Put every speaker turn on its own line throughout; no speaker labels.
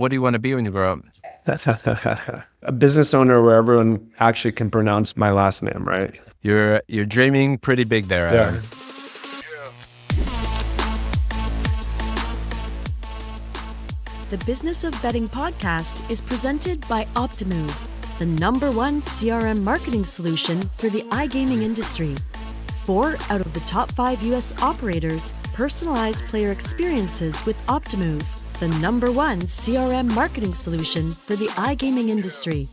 what do you want to be when you grow
A business owner where everyone actually can pronounce my last name, right?
You're dreaming pretty big there, Adam.
Yeah.
The Business of Betting podcast is presented by Optimove, the #1 CRM marketing solution for the iGaming industry. 4 out of the top 5 U.S. operators personalize player experiences with Optimove, the #1 CRM marketing solution for the iGaming industry.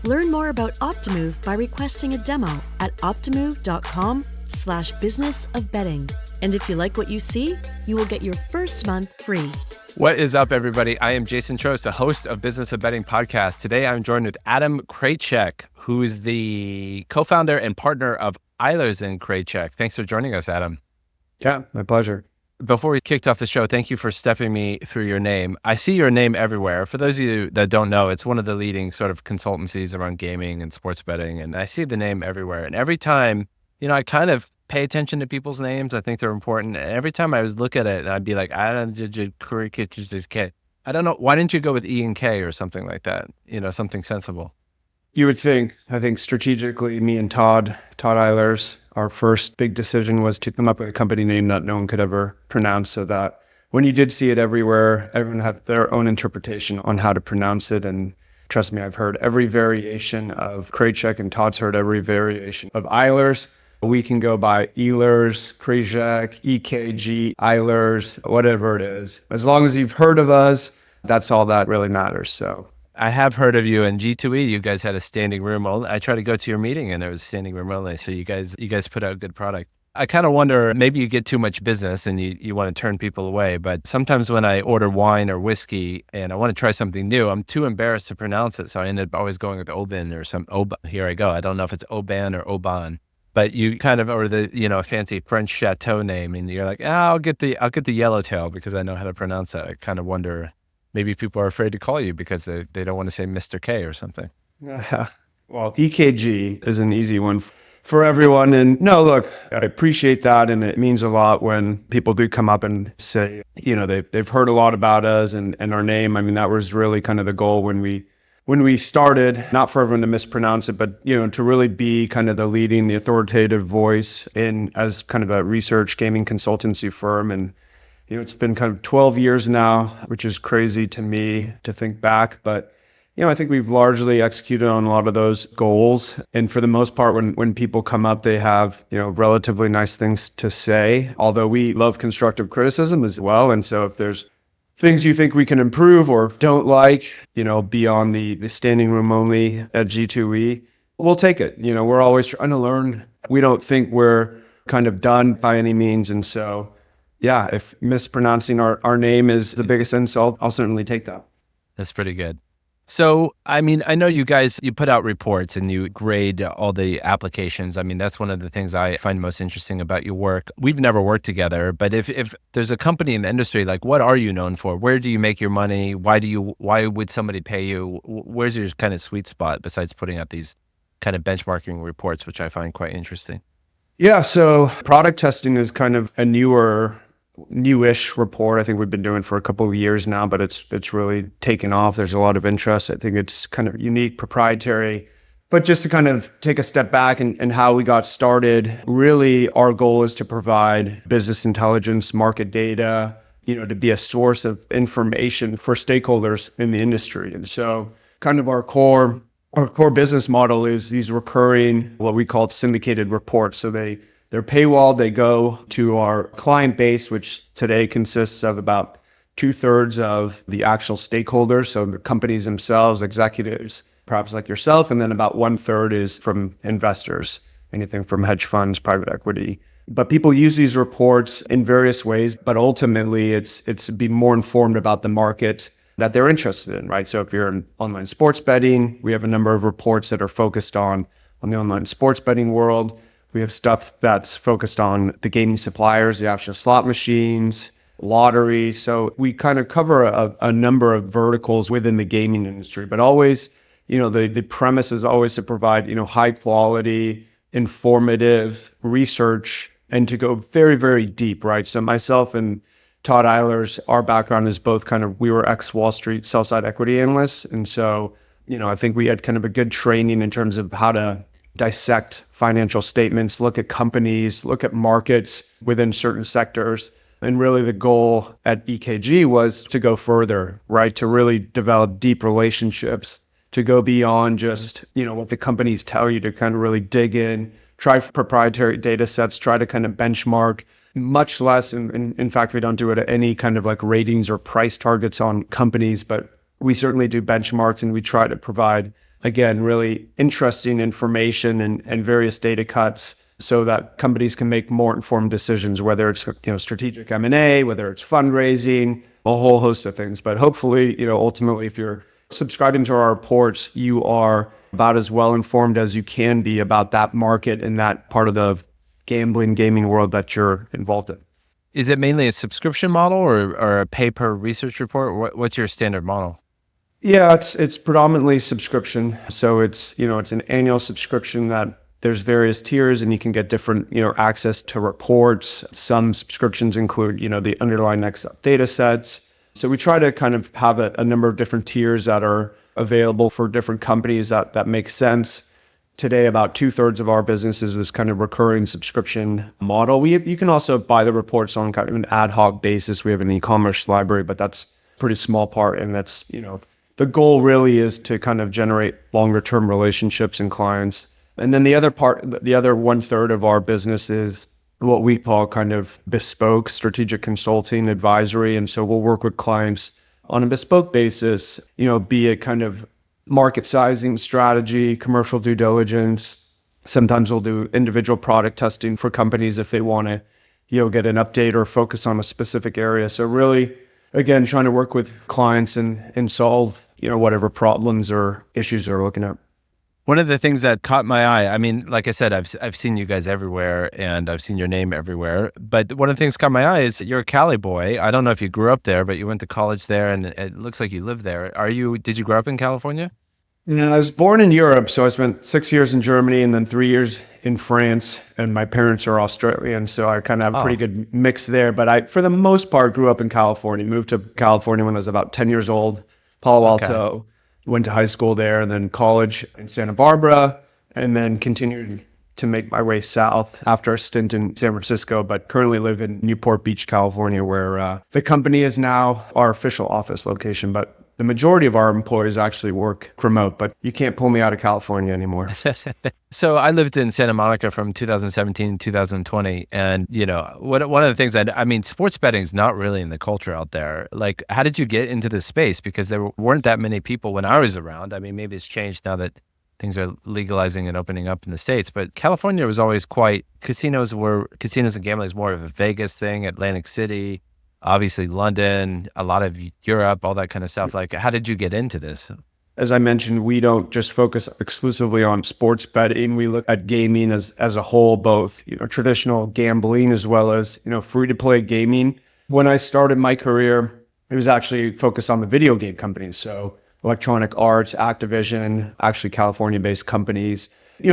Learn more about Optimove by requesting a demo at optimove.com/businessofbetting. And if you like what you see, you will get your first month free.
What is up, everybody? I am Jason Trost, the host of Business of Betting podcast. Today, I'm joined with Adam Krejcik, who is the co-founder and partner of Eilers Krejcik. Thanks for joining us, Adam.
Yeah, my pleasure.
Before we kicked off the show, thank you for stepping me through your name. I see your name everywhere. For those of you that don't know, it's one of the leading sort of consultancies around gaming and sports betting, and I see the name everywhere. And every time, I kind of pay attention to people's names. I think they're important. And every time I was look at it, I'd be like, I don't know. Why didn't you go with E and K or something like that? Something sensible.
You would think, I think strategically, me and Todd Eilers, our first big decision was to come up with a company name that no one could ever pronounce, so that when you did see it everywhere, everyone had their own interpretation on how to pronounce it. And trust me, I've heard every variation of Krejcik, and Todd's heard every variation of Eilers. We can go by Eilers, Krejcik, EKG, Eilers, whatever it is. As long as you've heard of us, that's all that really matters. So
I have heard of you in G2E. You guys had a standing room only. I tried to go to your meeting and it was standing room only. So you guys put out a good product. I kind of wonder, maybe you get too much business and you want to turn people away. But sometimes when I order wine or whiskey and I want to try something new, I'm too embarrassed to pronounce it. So I ended up always going with Oban or here I go. I don't know if it's Oban or Oban. But you kind of, or the, a fancy French chateau name, and you're like, I'll get the yellowtail because I know how to pronounce that. I kind of wonder, maybe people are afraid to call you because they don't want to say Mr. K or something.
Well, EKG is an easy one for everyone. And no, look, I appreciate that. And it means a lot when people do come up and say, they've heard a lot about us and our name. I mean, that was really kind of the goal when we started, not for everyone to mispronounce it, but, to really be kind of the authoritative voice as kind of a research gaming consultancy firm. And, it's been kind of 12 years now, which is crazy to me to think back. But, I think we've largely executed on a lot of those goals. And for the most part, when people come up, they have, relatively nice things to say, although we love constructive criticism as well. And so if there's things you think we can improve or don't like, beyond the standing room only at G2E, we'll take it. We're always trying to learn. We don't think we're kind of done by any means. And so, yeah, if mispronouncing our name is the biggest insult, I'll certainly take that.
That's pretty good. So, I mean, I know you guys, you put out reports and you grade all the applications. I mean, that's one of the things I find most interesting about your work. We've never worked together, but if there's a company in the industry, like what are you known for? Where do you make your money? Why would somebody pay you? Where's your kind of sweet spot besides putting out these kind of benchmarking reports, which I find quite interesting?
Yeah, so product testing is kind of a newish report. I think we've been doing for a couple of years now, but it's really taken off. There's a lot of interest. I think it's kind of unique, proprietary. But just to kind of take a step back and how we got started, really our goal is to provide business intelligence, market data, to be a source of information for stakeholders in the industry. And so kind of our core business model is these recurring, what we call syndicated reports. So they're paywalled. They go to our client base, which today consists of about 2/3 of the actual stakeholders. So the companies themselves, executives, perhaps like yourself, and then about 1/3 is from investors, anything from hedge funds, private equity. But people use these reports in various ways, but ultimately it's to be more informed about the market that they're interested in, right? So if you're in online sports betting, we have a number of reports that are focused on the online sports betting world. We have stuff that's focused on the gaming suppliers, the actual slot machines, lottery. So we kind of cover a number of verticals within the gaming industry, but always, the premise is always to provide, high quality, informative research and to go very, very deep, right? So myself and Todd Eilers, our background is both we were ex-Wall Street sell-side equity analysts. And so, I think we had kind of a good training in terms of how to dissect financial statements, look at companies, look at markets within certain sectors. And really the goal at EKG was to go further, right? To really develop deep relationships, to go beyond just, what the companies tell you, to kind of really dig in, try proprietary data sets, try to kind of benchmark, much less. In fact, we don't do it at any kind of like ratings or price targets on companies, but we certainly do benchmarks, and we try to provide, again, really interesting information and various data cuts so that companies can make more informed decisions, whether it's strategic M&A, whether it's fundraising, a whole host of things. But hopefully, ultimately, if you're subscribing to our reports, you are about as well informed as you can be about that market and that part of the gaming world that you're involved in.
Is it mainly a subscription model or a pay per research report? What's your standard model?
Yeah, it's predominantly subscription. So it's an annual subscription that there's various tiers, and you can get different, access to reports. Some subscriptions include, the underlying next data sets. So we try to kind of have a number of different tiers that are available for different companies that make sense. Today, about 2/3 of our business is this kind of recurring subscription model. You can also buy the reports on kind of an ad hoc basis. We have an e-commerce library, but that's a pretty small part. And that's, the goal really is to kind of generate longer term relationships and clients. And then the other 1/3 of our business is what we call kind of bespoke strategic consulting advisory. And so we'll work with clients on a bespoke basis, be it kind of market sizing strategy, commercial due diligence. Sometimes we'll do individual product testing for companies if they want to, get an update or focus on a specific area. So really, again, trying to work with clients and solve, whatever problems or issues they're looking at.
One of the things that caught my eye, I mean, like I said, I've seen you guys everywhere, and I've seen your name everywhere. But one of the things that caught my eye is you're a Cali boy. I don't know if you grew up there, but you went to college there, and it looks like you live there. Did you grow up in California?
Yeah, I was born in Europe, so I spent 6 years in Germany and then 3 years in France. And my parents are Australian, so I kind of have a pretty good mix there. But I, for the most part, grew up in California. Moved to California when I was about 10 years old, Palo Alto. Okay. Went to high school there, and then college in Santa Barbara, and then continued to make my way south after a stint in San Francisco, but currently live in Newport Beach, California, where the company is now our official office location. But the majority of our employees actually work remote, but you can't pull me out of California anymore.
So I lived in Santa Monica from 2017 to 2020. And, one of the things sports betting is not really in the culture out there. Like, how did you get into this space? Because there weren't that many people when I was around. I mean, maybe it's changed now that things are legalizing and opening up in the States. But California was always casinos and gambling is more of a Vegas thing, Atlantic City, obviously London, a lot of Europe, all that kind of stuff. Like, how did you get into this?
As I mentioned, we don't just focus exclusively on sports betting. We look at gaming as a whole, both traditional gambling as well as free-to-play gaming. When I started my career, it was actually focused on the video game companies. So Electronic Arts, Activision, actually California-based companies.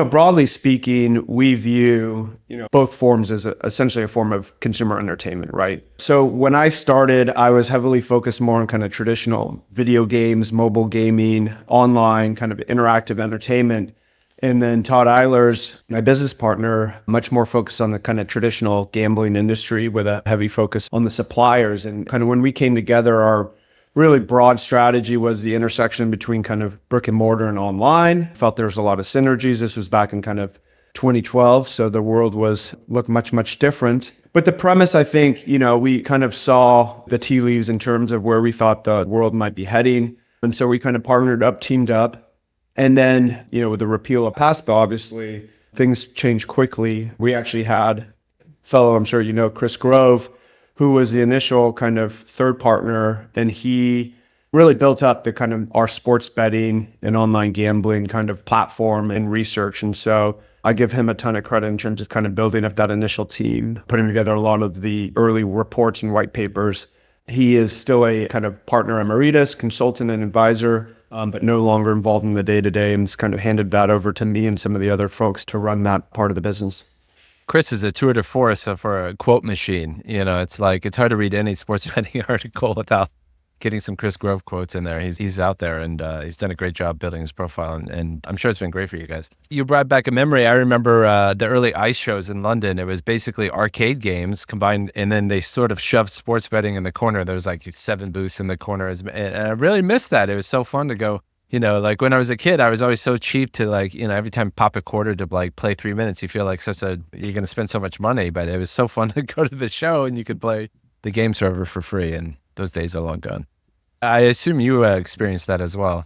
Broadly speaking, we view, both forms as essentially a form of consumer entertainment, right? So when I started, I was heavily focused more on kind of traditional video games, mobile gaming, online kind of interactive entertainment. And then Todd Eilers, my business partner, much more focused on the kind of traditional gambling industry with a heavy focus on the suppliers. And kind of when we came together, our really broad strategy was the intersection between kind of brick and mortar and online. Felt there was a lot of synergies. This was back in kind of 2012. So the world looked much, much different. But the premise, I think, we kind of saw the tea leaves in terms of where we thought the world might be heading. And so we kind of partnered up, teamed up. And then, with the repeal of PASPA, obviously, things changed quickly. We actually had fellow, I'm sure Chris Grove, who was the initial kind of third partner, and he really built up the kind of our sports betting and online gambling kind of platform and research. And so I give him a ton of credit in terms of kind of building up that initial team, putting together a lot of the early reports and white papers. He is still a kind of partner emeritus, consultant and advisor, but no longer involved in the day-to-day, and has kind of handed that over to me and some of the other folks to run that part of the business.
Chris is a tour de force for a quote machine. It's like, it's hard to read any sports betting article without getting some Chris Grove quotes in there. He's out there, and he's done a great job building his profile, and I'm sure it's been great for you guys. You brought back a memory. I remember the early ice shows in London. It was basically arcade games combined, and then they sort of shoved sports betting in the corner. There was like 7 booths in the corner, and I really missed that. It was so fun to go. Like when I was a kid, I was always so cheap to like, every time pop a quarter to like play 3 minutes, you feel like you're going to spend so much money, but it was so fun to go to the show and you could play the game server for free, and those days are long gone. I assume you experienced that as well.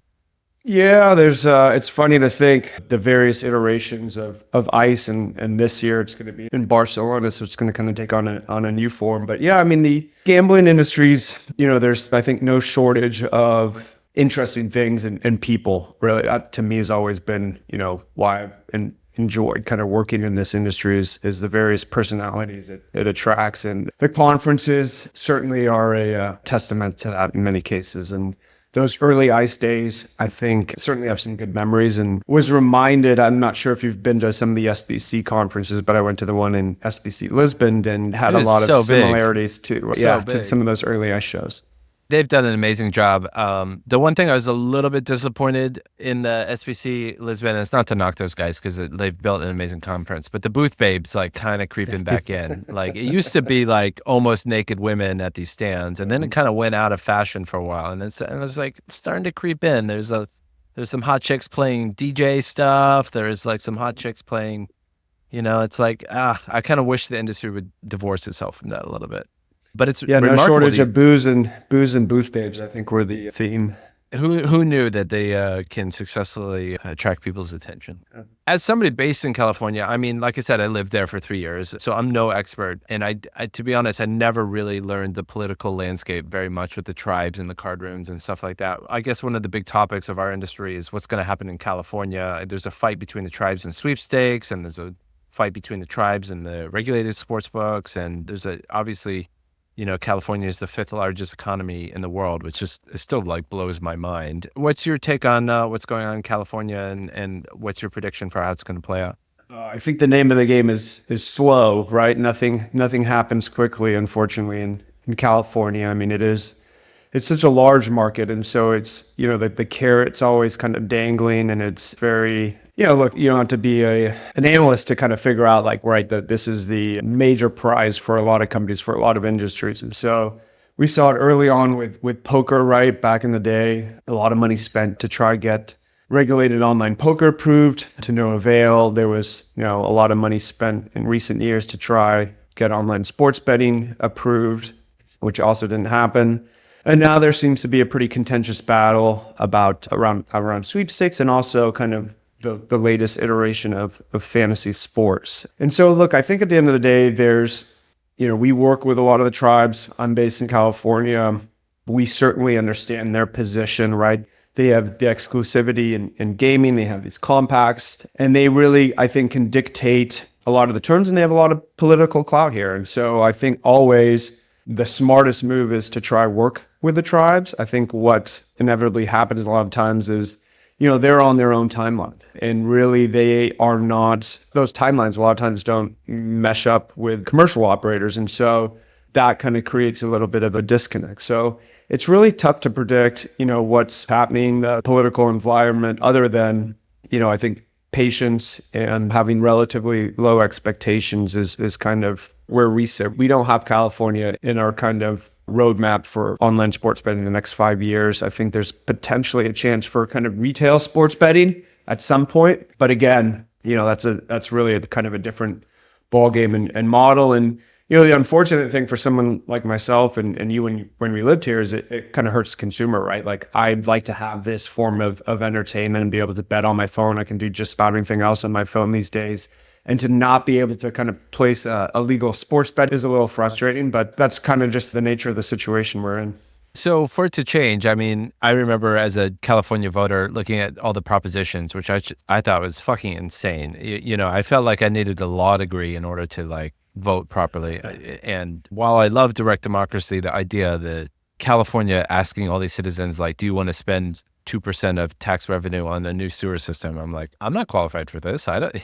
Yeah, it's funny to think the various iterations of ICE, and this year it's going to be in Barcelona, so it's going to kind of take on a new form. But yeah, I mean, the gambling industries, there's, I think, no shortage of interesting things and people. Really, that to me has always been, why I've enjoyed kind of working in this industry is the various personalities it attracts. And the conferences certainly are a testament to that in many cases. And those early ICE days, I think, certainly have some good memories, and was reminded, I'm not sure if you've been to some of the SBC conferences, but I went to the one in SBC Lisbon and had a lot of similarities to some of those early ICE shows.
They've done an amazing job. The one thing I was a little bit disappointed in the SBC Lisbon, and it's not to knock those guys because they've built an amazing conference, but the booth babes like kind of creeping back in. Like it used to be like almost naked women at these stands, and then it kind of went out of fashion for a while, and it was like starting to creep in. There's some hot chicks playing DJ stuff. There's like some hot chicks playing, it's like I kind of wish the industry would divorce itself from that a little bit. But it's
no shortage of booze and booth babes, I think, were the theme.
Who knew that they can successfully attract people's attention? Yeah. As somebody based in California, I mean, like I said, I lived there for 3 years, so I'm no expert. And I to be honest, I never really learned the political landscape very much with the tribes and the card rooms and stuff like that. I guess one of the big topics of our industry is what's going to happen in California. There's a fight between the tribes and sweepstakes, and there's a fight between the tribes and the regulated sports books, and there's obviously, California is the 5th largest economy in the world, which it still like blows my mind. What's your take on what's going on in California, and what's your prediction for how it's going to play out?
I think the name of the game is slow, right? Nothing happens quickly, unfortunately, in California. I mean, it's such a large market, and so it's, the carrot's always kind of dangling, and it's very, look, you don't have to be an analyst to kind of figure out that this is the major prize for a lot of companies, for a lot of industries. And so we saw it early on with poker, right? Back in the day, a lot of money spent to try get regulated online poker approved, to no avail. There was, a lot of money spent in recent years to try get online sports betting approved, which also didn't happen. And now there seems to be a pretty contentious battle around sweepstakes, and also kind of the latest iteration of fantasy sports. And so, look, I think at the end of the day, we work with a lot of the tribes. I'm based in California. We certainly understand their position, right? They have the exclusivity in gaming. They have these compacts, and they really, I think, can dictate a lot of the terms, and they have a lot of political clout here. And so I think always the smartest move is to try work with the tribes. I think what inevitably happens a lot of times is, they're on their own timeline, and really they are not, those timelines a lot of times don't mesh up with commercial operators. And so that kind of creates a little bit of a disconnect. So it's really tough to predict, what's happening, the political environment, other than, I think patience and having relatively low expectations is kind of where we sit. We don't have California in our kind of roadmap for online sports betting in the next 5 years. I think there's potentially a chance for kind of retail sports betting at some point. But again, that's really a kind of a different ballgame and model. And, the unfortunate thing for someone like myself and you when we lived here is it kind of hurts the consumer, right? Like, I'd like to have this form of entertainment and be able to bet on my phone. I can do just about anything else on my phone these days. And to not be able to kind of place a legal sports bet is a little frustrating, but that's kind of just the nature of the situation we're in.
So for it to change, I mean, I remember as a California voter looking at all the propositions, which I thought was fucking insane. I felt like I needed a law degree in order to vote properly. And while I love direct democracy, the idea that California asking all these citizens, do you want to spend 2% of tax revenue on a new sewer system? I'm like, I'm not qualified for this. I don't.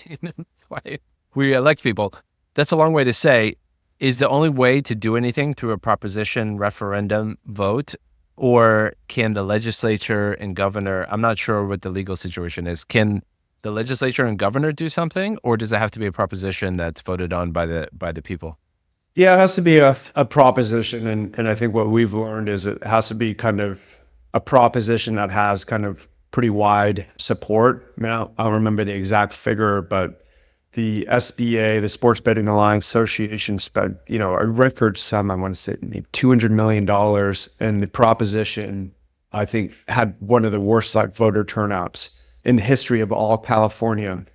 Why? We elect people. That's a long way to say, is the only way to do anything through a proposition referendum vote? Or can the legislature and governor, I'm not sure what the legal situation is, can the legislature and governor do something, or does it have to be a proposition that's voted on by the people?
Yeah, it has to be a proposition. And I think what we've learned is it has to be kind of a proposition that has kind of pretty wide support. I mean, I don't remember the exact figure, but the SBA, the Sports Betting Alliance Association, spent, a record sum, I want to say maybe $200 million. And the proposition, I think, had one of the worst voter turnouts in the history of all California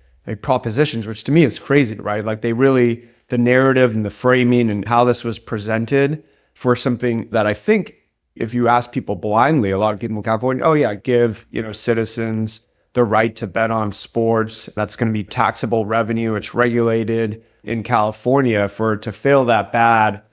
propositions, which to me is crazy, right? Like the narrative and the framing and how this was presented for something that I think if you ask people blindly, a lot of people in California, oh yeah, give, citizens the right to bet on sports. That's going to be taxable revenue. It's regulated in California. For it to fail that bad,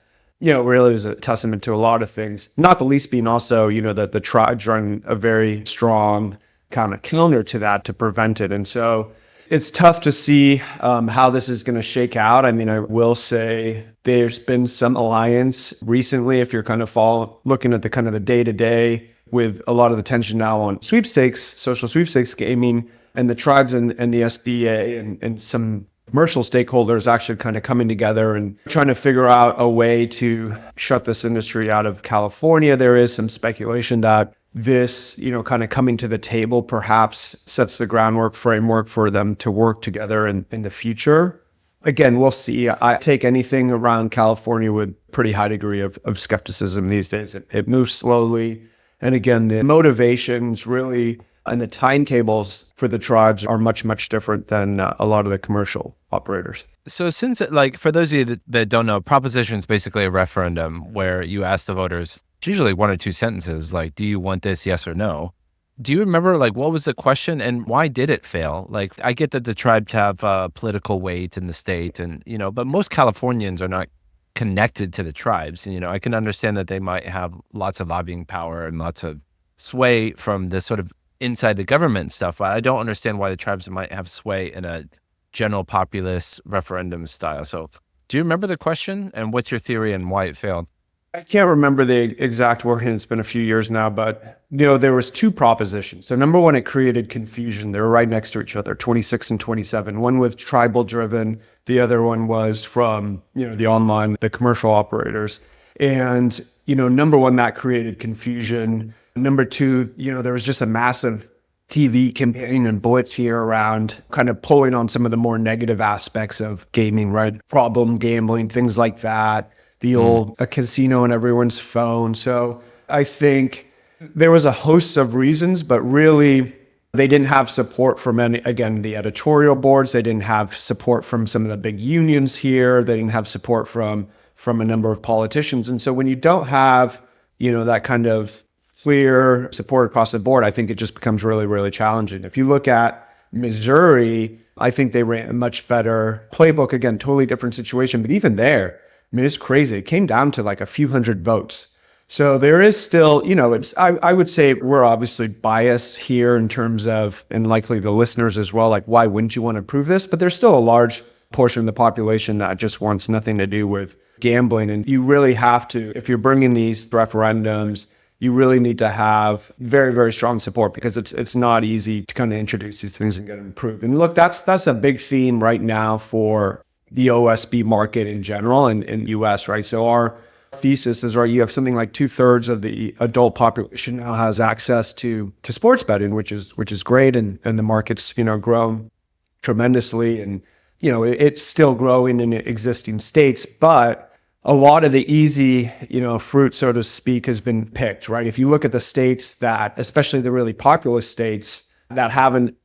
really is a testament to a lot of things, not the least being also, that the tribes run a very strong kind of counter to that to prevent it. And so it's tough to see how this is going to shake out. I mean, I will say there's been some alliance recently, if you're kind of looking at the kind of the day-to-day, with a lot of the tension now on sweepstakes, social sweepstakes gaming, and the tribes and the SBA and some commercial stakeholders actually kind of coming together and trying to figure out a way to shut this industry out of California. There is some speculation that this, kind of coming to the table perhaps sets the framework for them to work together in the future. Again, we'll see. I take anything around California with pretty high degree of skepticism these days. It moves slowly. And again, the motivations really and the timetables for the tribes are much, much different than a lot of the commercial operators.
So since, for those of you that don't know, proposition is basically a referendum where you ask the voters, it's usually one or two sentences, like, do you want this, yes or no? Do you remember, what was the question and why did it fail? I get that the tribes have political weight in the state and, but most Californians are not connected to the tribes. I can understand that they might have lots of lobbying power and lots of sway from the sort of inside the government stuff, but I don't understand why the tribes might have sway in a general populist referendum style. So do you remember the question and what's your theory and why it failed?
I can't remember the exact wording. It's been a few years now, but there was two propositions. So number one, it created confusion. They were right next to each other, 26 and 27. One was tribal driven. The other one was from, the online, the commercial operators. And, number one, that created confusion. Number two, there was just a massive TV campaign and blitz here around kind of pulling on some of the more negative aspects of gaming, right? Problem gambling, things like that. The old a casino on everyone's phone. So I think there was a host of reasons, but really they didn't have support from the editorial boards. They didn't have support from some of the big unions here. They didn't have support from a number of politicians. And so when you don't have, that kind of clear support across the board, I think it just becomes really, really challenging. If you look at Missouri, I think they ran a much better playbook. Again, totally different situation, but even there, it's crazy. It came down to a few hundred votes. So there is still, I would say we're obviously biased here in terms of, and likely the listeners as well, why wouldn't you want to approve this? But there's still a large portion of the population that just wants nothing to do with gambling. And you really have to, if you're bringing these referendums, you really need to have very, very strong support because it's not easy to kind of introduce these things and get them approved. And look, that's a big theme right now for the OSB market in general in US, right? So our thesis is, right, you have something like 2/3 of the adult population now has access to sports betting, which is great. And the market's, grown tremendously. And, it's still growing in existing states, but a lot of the easy, fruit, so to speak, has been picked, right? If you look at the states that, especially the really populous states that haven't,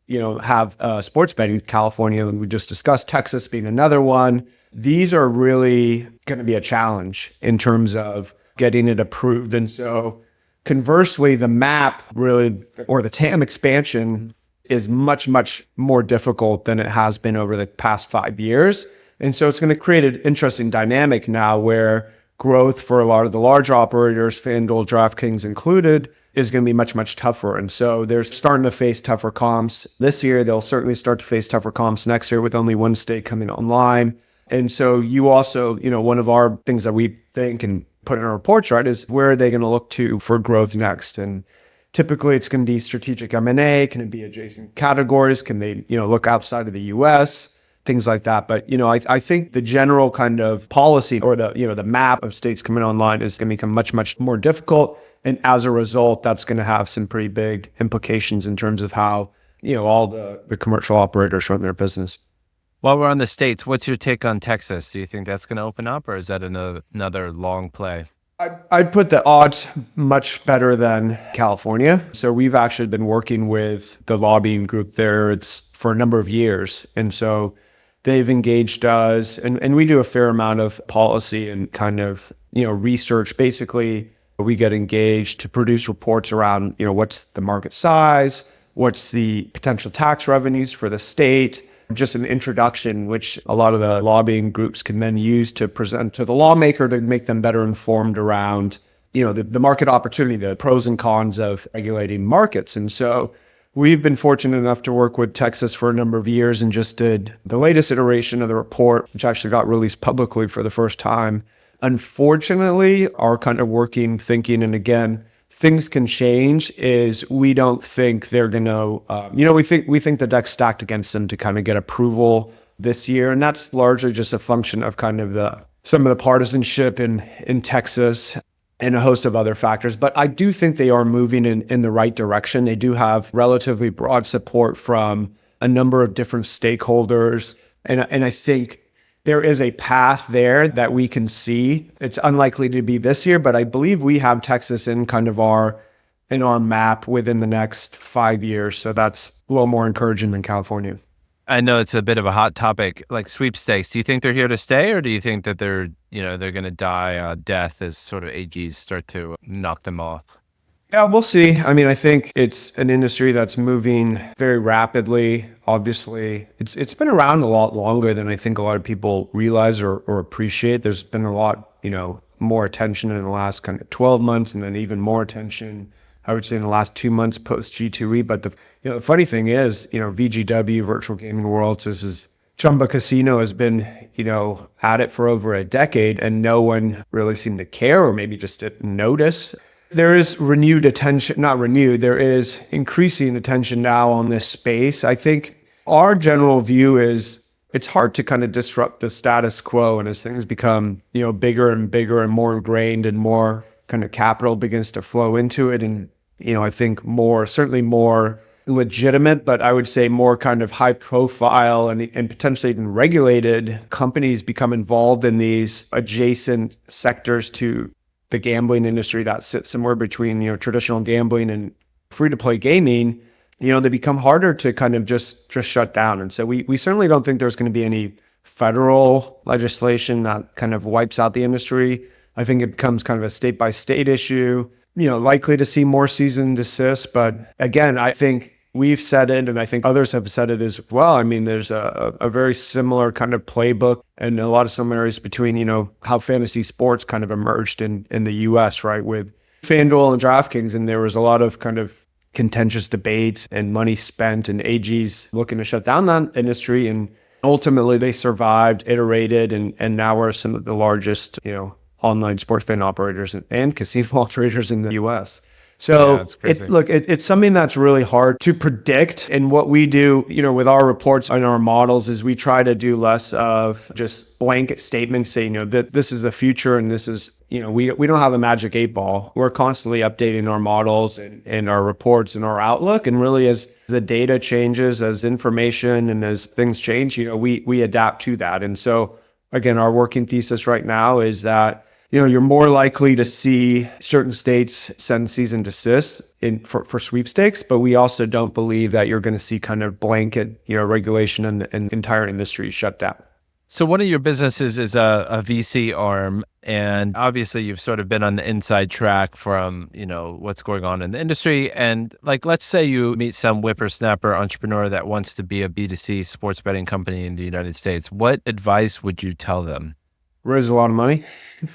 have sports betting, California, we just discussed, Texas being another one. These are really going to be a challenge in terms of getting it approved. And so conversely, the map really, or the TAM expansion is much, much more difficult than it has been over the past 5 years. And so it's going to create an interesting dynamic now where growth for a lot of the large operators, FanDuel, DraftKings included, is going to be much, much tougher. And so they're starting to face tougher comps this year. They'll certainly start to face tougher comps next year with only one state coming online. And so you also, one of our things that we think and put in our reports, right, is where are they going to look to for growth next? And typically it's going to be strategic M&A. Can it be adjacent categories? Can they, look outside of the US? Things like that. But, I think the general kind of policy or the map of states coming online is going to become much, much more difficult. And as a result, that's going to have some pretty big implications in terms of how, all the commercial operators run their business.
While we're on the States, what's your take on Texas? Do you think that's going to open up, or is that another long play?
I'd put the odds much better than California. So we've actually been working with the lobbying group there. It's for a number of years. And so they've engaged us, and we do a fair amount of policy and kind of, research. Basically, we get engaged to produce reports around, what's the market size, what's the potential tax revenues for the state, just an introduction, which a lot of the lobbying groups can then use to present to the lawmaker to make them better informed around, the market opportunity, the pros and cons of regulating markets. And so we've been fortunate enough to work with Texas for a number of years and just did the latest iteration of the report, which actually got released publicly for the first time. Unfortunately, our kind of working thinking, and again, things can change, is we don't think they're going to, we think the deck's stacked against them to kind of get approval this year. And that's largely just a function of kind of some of the partisanship in Texas and a host of other factors. But I do think they are moving in the right direction. They do have relatively broad support from a number of different stakeholders. And I think there is a path there that we can see. It's unlikely to be this year, but I believe we have Texas in kind of our map within the next 5 years. So that's a little more encouraging than California.
I know it's a bit of a hot topic, like sweepstakes. Do you think they're here to stay, or do you think that they're going to die a death as sort of AGs start to knock them off?
Yeah, we'll see. I mean, I think it's an industry that's moving very rapidly. Obviously, it's been around a lot longer than I think a lot of people realize or appreciate. There's been a lot, more attention in the last kind of 12 months, and then even more attention, I would say, in the last 2 months post G2E. But the funny thing is, VGW, Virtual Gaming Worlds, this is Chumba Casino has been, at it for over a decade, and no one really seemed to care, or maybe just didn't notice. There is there is increasing attention now on this space. I think our general view is it's hard to kind of disrupt the status quo, and as things become, bigger and bigger and more ingrained and more kind of capital begins to flow into it. And, I think certainly more legitimate, but I would say more kind of high profile and potentially even regulated companies become involved in these adjacent sectors to the gambling industry that sits somewhere between, traditional gambling and free-to-play gaming, they become harder to kind of just shut down. And so we certainly don't think there's going to be any federal legislation that kind of wipes out the industry. I think it becomes kind of a state-by-state issue, likely to see more cease and desist. But again, I think we've said it, and I think others have said it as well. I mean, there's a very similar kind of playbook and a lot of similarities between, how fantasy sports kind of emerged in the US, right, with FanDuel and DraftKings. And there was a lot of kind of contentious debates and money spent and AGs looking to shut down that industry. And ultimately they survived, iterated, and now are some of the largest, online sports fan operators and casino operators in the US. So it's something that's really hard to predict. And what we do, with our reports and our models is we try to do less of just blanket statements saying, that this is the future and this is, we don't have a magic 8 ball. We're constantly updating our models and our reports and our outlook. And really as the data changes, as information and as things change, we adapt to that. And so again, our working thesis right now is that you're more likely to see certain states send cease and desist for sweepstakes, but we also don't believe that you're going to see kind of blanket, regulation and the entire industry shut down.
So one of your businesses is a VC arm, and obviously you've sort of been on the inside track from, what's going on in the industry. And like, let's say you meet some whippersnapper entrepreneur that wants to be a B2C sports betting company in the United States. What advice would you tell them?
Raise a lot of money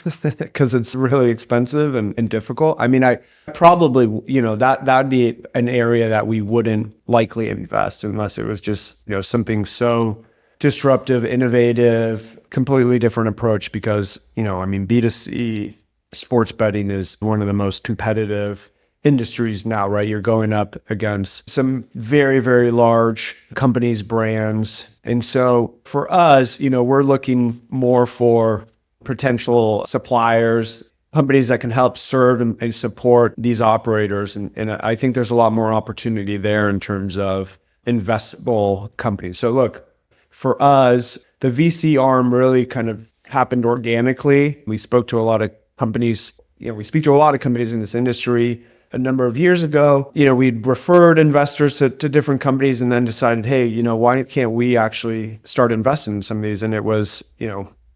because it's really expensive and difficult. I mean, I probably, that'd be an area that we wouldn't likely invest unless it was just, something so disruptive, innovative, completely different approach because, B2C sports betting is one of the most competitive industries now, right? You're going up against some very, very large companies, brands. And so for us, we're looking more for potential suppliers, companies that can help serve and support these operators. And I think there's a lot more opportunity there in terms of investable companies. So look, for us, the VC arm really kind of happened organically. We spoke to a lot of companies, we speak to a lot of companies in this industry. A number of years ago, we'd referred investors to different companies and then decided, hey, why can't we actually start investing in some of these? And it was,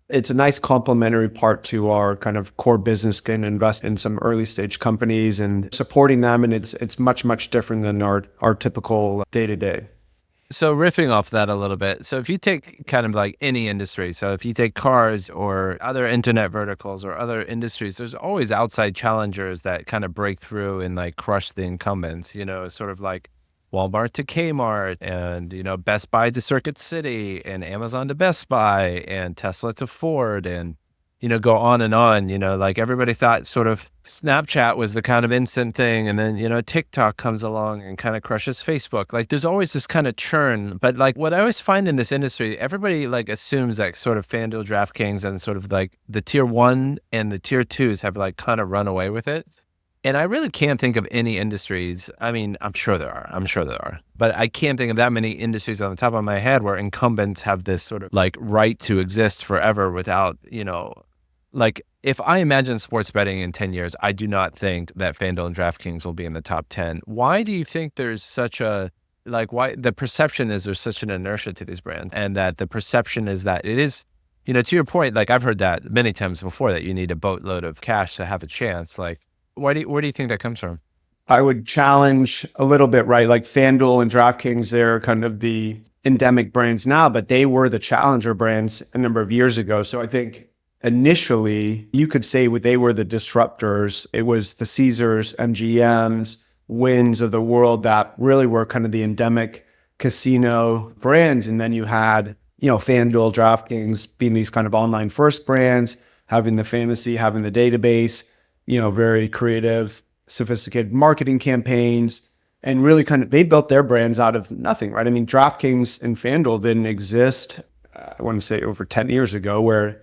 it's a nice complementary part to our kind of core business, can invest in some early stage companies and supporting them. And it's much, much different than our typical day-to-day.
So riffing off that a little bit. So if you take kind of like any industry, so if you take cars or other internet verticals or other industries, there's always outside challengers that kind of break through and like crush the incumbents, sort of like Walmart to Kmart and, Best Buy to Circuit City and Amazon to Best Buy and Tesla to Ford and, go on and on, like everybody thought sort of Snapchat was the kind of instant thing. And then, TikTok comes along and kind of crushes Facebook. Like there's always this kind of churn. But like what I always find in this industry, everybody like assumes that sort of FanDuel, DraftKings and sort of like the tier one and the tier twos have like kind of run away with it. And I really can't think of any industries. I mean, I'm sure there are. But I can't think of that many industries on the top of my head where incumbents have this sort of like right to exist forever without, like if I imagine sports betting in 10 years, I do not think that FanDuel and DraftKings will be in the top 10. Why do you think there's such a, like why the perception is there's such an inertia to these brands and that the perception is that it is, to your point, like I've heard that many times before that you need a boatload of cash to have a chance. Like where do you think that comes from?
I would challenge a little bit, right? Like FanDuel and DraftKings, they're kind of the endemic brands now, but they were the challenger brands a number of years ago. So I think initially, you could say they were the disruptors. It was the Caesars, MGMs, Wynns of the world that really were kind of the endemic casino brands. And then you had, FanDuel, DraftKings being these kind of online first brands, having the fantasy, having the database, very creative, sophisticated marketing campaigns, and really they built their brands out of nothing, right? I mean, DraftKings and FanDuel didn't exist, I want to say over 10 years ago, where,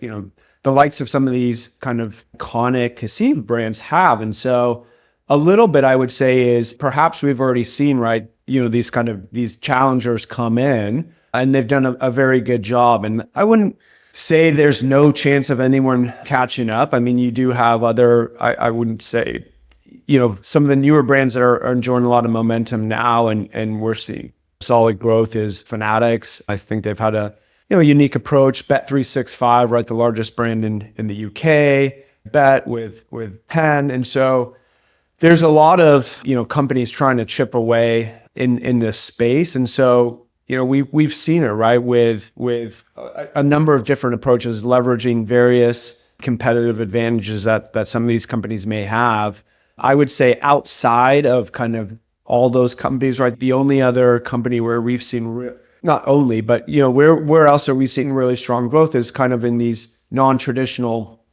the likes of some of these kind of iconic casino brands have. And so a little bit I would say is perhaps we've already seen, right, these challengers come in and they've done a very good job. And I wouldn't say there's no chance of anyone catching up. I mean, you do have I wouldn't say, some of the newer brands that are enjoying a lot of momentum now and we're seeing solid growth is Fanatics. I think they've had a unique approach. Bet365, right, the largest brand in the UK. Bet with Penn, and so there's a lot of companies trying to chip away in this space, and so we've seen it, right, with a number of different approaches, leveraging various competitive advantages that some of these companies may have. I would say outside of kind of all those companies, right, the only other company where we've seen not only, but where else are we seeing really strong growth is kind of in these non-traditional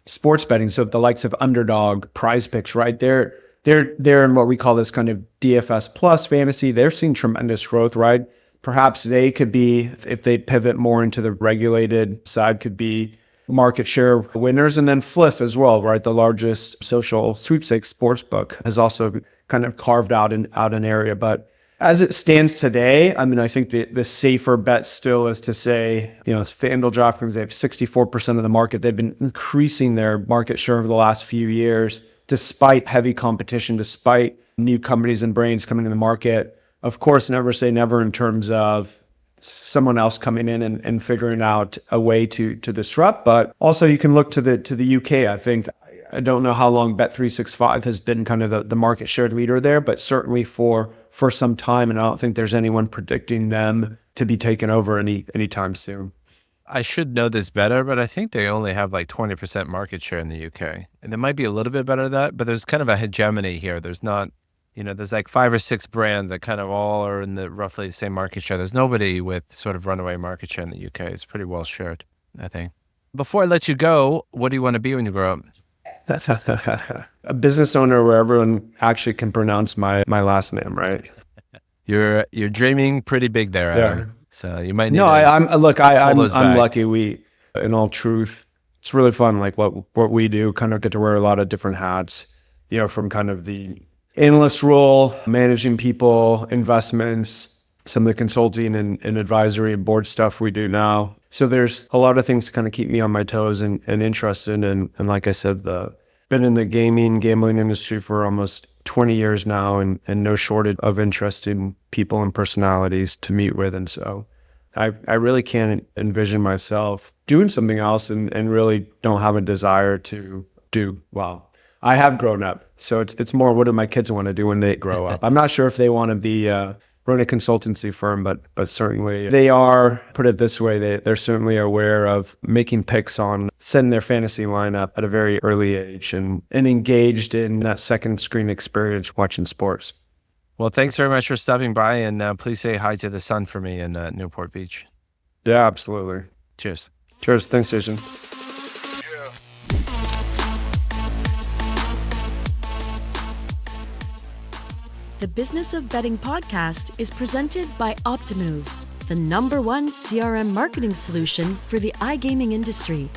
sports betting. So the likes of Underdog, Prize Picks, right? They're in what we call this kind of DFS plus fantasy. They're seeing tremendous growth, right? Perhaps they could be, if they pivot more into the regulated side, could be market share winners. And then Fliff as well, right? The largest social sweepstakes sports book has also kind of carved out an area. But as it stands today, I mean, I think the safer bet still is to say, FanDuel, DraftKings, they have 64% of the market. They've been increasing their market share over the last few years, despite heavy competition, despite new companies and brands coming in the market. Of course, never say never in terms of someone else coming in and figuring out a way to disrupt. But also you can look to the UK. I don't know how long Bet365 has been kind of the market share leader there, but certainly for some time, and I don't think there's anyone predicting them to be taken over anytime soon.
I should know this better, but I think they only have like 20% market share in the UK. And there might be a little bit better than that, but there's kind of a hegemony here. There's not, there's like 5 or 6 brands that kind of all are in the roughly the same market share. There's nobody with sort of runaway market share in the UK. It's pretty well shared, I think. Before I let you go, what do you want to be when you grow up?
A business owner where everyone actually can pronounce my last name, right?
You're dreaming pretty big there, Adam. Yeah. So you might need
I'm
back.
lucky. In all truth, it's really fun. Like what we do, kind of get to wear a lot of different hats, from kind of the analyst role, managing people, investments, some of the consulting and advisory and board stuff we do now. So there's a lot of things to kind of keep me on my toes and interested. And like I said, been in the gambling industry for almost 20 years now, and no shortage of interesting people and personalities to meet with. And so I really can't envision myself doing something else and really don't have a desire to do well. I have grown up, so it's more, what do my kids want to do when they grow up? I'm not sure if they want to be run a consultancy firm, but certainly they are, put it this way, they're certainly aware of making picks on setting their fantasy lineup at a very early age and engaged in that second screen experience watching sports.
Well, thanks very much for stopping by, and please say hi to the sun for me in Newport Beach.
Yeah, absolutely.
Cheers.
Cheers. Thanks, Jason.
The Business of Betting podcast is presented by Optimove, the #1 CRM marketing solution for the iGaming industry.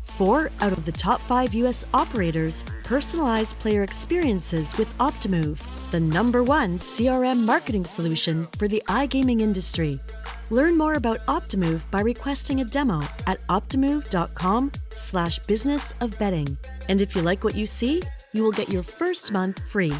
4 out of the top 5 U.S. operators personalize player experiences with Optimove, the #1 CRM marketing solution for the iGaming industry. Learn more about Optimove by requesting a demo at optimove.com/businessofbetting. And if you like what you see, you will get your first month free.